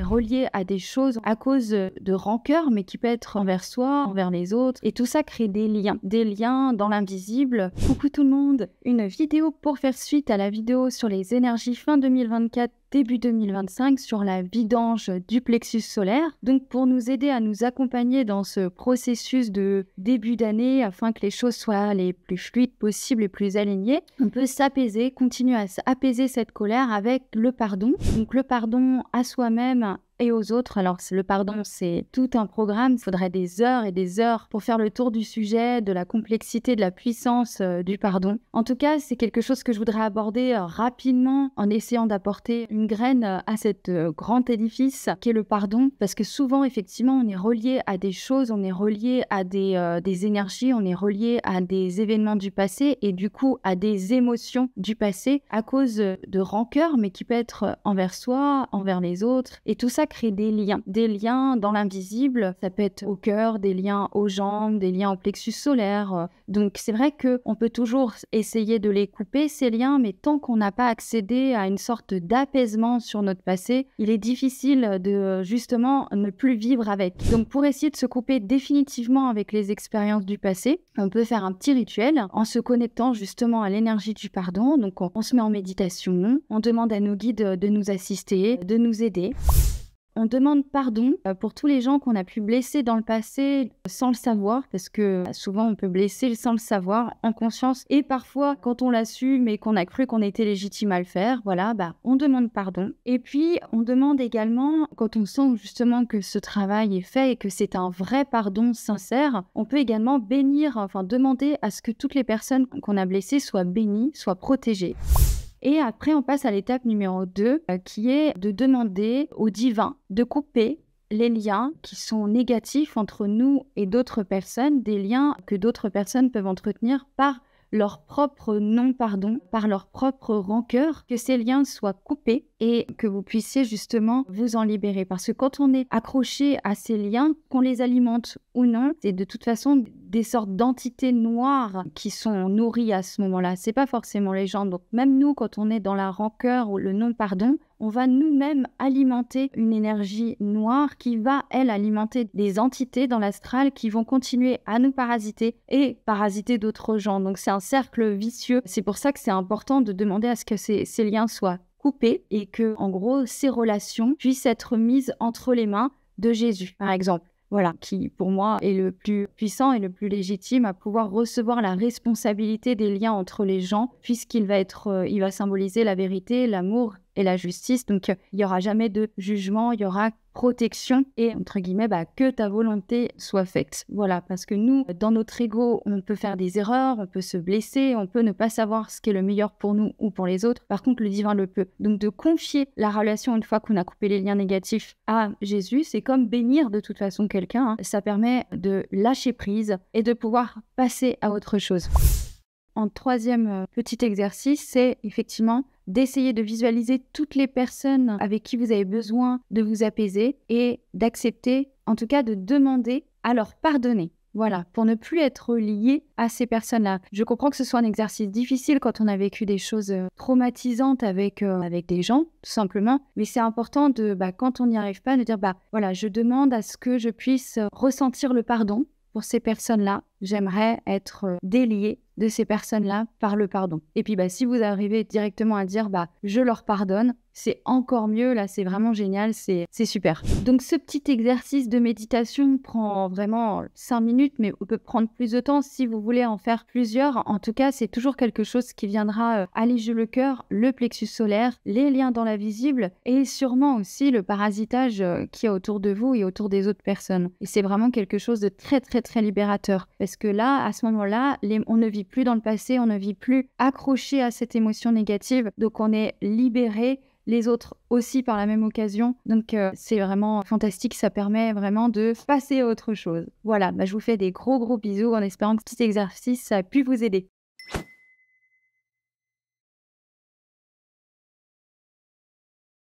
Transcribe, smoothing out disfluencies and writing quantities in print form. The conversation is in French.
relié à des choses à cause de rancœur, mais qui peut être envers soi, envers les autres. Et tout ça crée des liens dans l'invisible. Coucou tout le monde, une vidéo pour faire suite à la vidéo sur les énergies fin 2024, début 2025 sur la vidange du plexus solaire. Donc pour nous aider à nous accompagner dans ce processus de début d'année afin que les choses soient les plus fluides possibles et plus alignées, on peut s'apaiser, continuer à apaiser cette colère avec le pardon. Donc le pardon à soi-même et aux autres. Alors le pardon, c'est tout un programme. Il faudrait des heures et des heures pour faire le tour du sujet, de la complexité, de la puissance du pardon. En tout cas, c'est quelque chose que je voudrais aborder rapidement en essayant d'apporter une graine à cet grand édifice qu'est le pardon. Parce que souvent, effectivement, on est relié à des choses, on est relié à des énergies, on est relié à des événements du passé et du coup à des émotions du passé à cause de rancœur, mais qui peut être envers soi, envers les autres. Et tout ça crée des liens dans l'invisible. Ça peut être au cœur, des liens aux jambes, des liens au plexus solaire. Donc c'est vrai qu'on peut toujours essayer de les couper, ces liens, mais tant qu'on n'a pas accédé à une sorte d'apaisement sur notre passé, il est difficile de justement ne plus vivre avec. Donc pour essayer de se couper définitivement avec les expériences du passé, on peut faire un petit rituel en se connectant justement à l'énergie du pardon. Donc on se met en méditation, on demande à nos guides de nous assister, de nous aider. On demande pardon pour tous les gens qu'on a pu blesser dans le passé sans le savoir, parce que souvent on peut blesser sans le savoir, en conscience, et parfois quand on l'a su mais qu'on a cru qu'on était légitime à le faire, voilà, on demande pardon. Et puis on demande également, quand on sent justement que ce travail est fait et que c'est un vrai pardon sincère, on peut également demander à ce que toutes les personnes qu'on a blessées soient bénies, soient protégées. Et après, on passe à l'étape numéro 2, qui est de demander au divin de couper les liens qui sont négatifs entre nous et d'autres personnes, des liens que d'autres personnes peuvent entretenir par leur propre non-pardon, par leur propre rancœur, que ces liens soient coupés et que vous puissiez justement vous en libérer. Parce que quand on est accroché à ces liens, qu'on les alimente ou non, c'est de toute façon des sortes d'entités noires qui sont nourries à ce moment-là. C'est pas forcément les gens. Donc même nous, quand on est dans la rancœur ou le non-pardon, on va nous-mêmes alimenter une énergie noire qui va, elle, alimenter des entités dans l'astral qui vont continuer à nous parasiter et parasiter d'autres gens. Donc c'est un cercle vicieux. C'est pour ça que c'est important de demander à ce que ces liens soient coupés et que, en gros, ces relations puissent être mises entre les mains de Jésus, par exemple. Voilà, qui pour moi est le plus puissant et le plus légitime à pouvoir recevoir la responsabilité des liens entre les gens, puisqu'il il va symboliser la vérité, l'amour et la justice. Donc il n'y aura jamais de jugement, il y aura protection et entre guillemets que ta volonté soit faite. Voilà, parce que nous, dans notre ego, on peut faire des erreurs, on peut se blesser, on peut ne pas savoir ce qui est le meilleur pour nous ou pour les autres. Par contre, le divin le peut. Donc de confier la relation une fois qu'on a coupé les liens négatifs à Jésus, c'est comme bénir de toute façon quelqu'un. Ça permet de lâcher prise et de pouvoir passer à autre chose. En troisième petit exercice, c'est effectivement d'essayer de visualiser toutes les personnes avec qui vous avez besoin de vous apaiser et d'accepter, en tout cas de demander à leur pardonner. Voilà, pour ne plus être lié à ces personnes-là. Je comprends que ce soit un exercice difficile quand on a vécu des choses traumatisantes avec des gens, tout simplement. Mais c'est important de, quand on n'y arrive pas, de dire, voilà, je demande à ce que je puisse ressentir le pardon pour ces personnes-là. J'aimerais être déliée de ces personnes-là par le pardon. Et puis si vous arrivez directement à dire je leur pardonne, c'est encore mieux, là c'est vraiment génial, c'est super. Donc ce petit exercice de méditation prend vraiment 5 minutes, mais on peut prendre plus de temps si vous voulez en faire plusieurs. En tout cas, c'est toujours quelque chose qui viendra alléger le cœur, le plexus solaire, les liens dans l'invisible et sûrement aussi le parasitage qui est autour de vous et autour des autres personnes. Et c'est vraiment quelque chose de très très très libérateur. Parce que là, à ce moment-là, on ne vit plus dans le passé, on ne vit plus accroché à cette émotion négative, donc on est libéré, les autres aussi par la même occasion. Donc c'est vraiment fantastique, ça permet vraiment de passer à autre chose. Voilà, je vous fais des gros bisous en espérant que cet exercice a pu vous aider.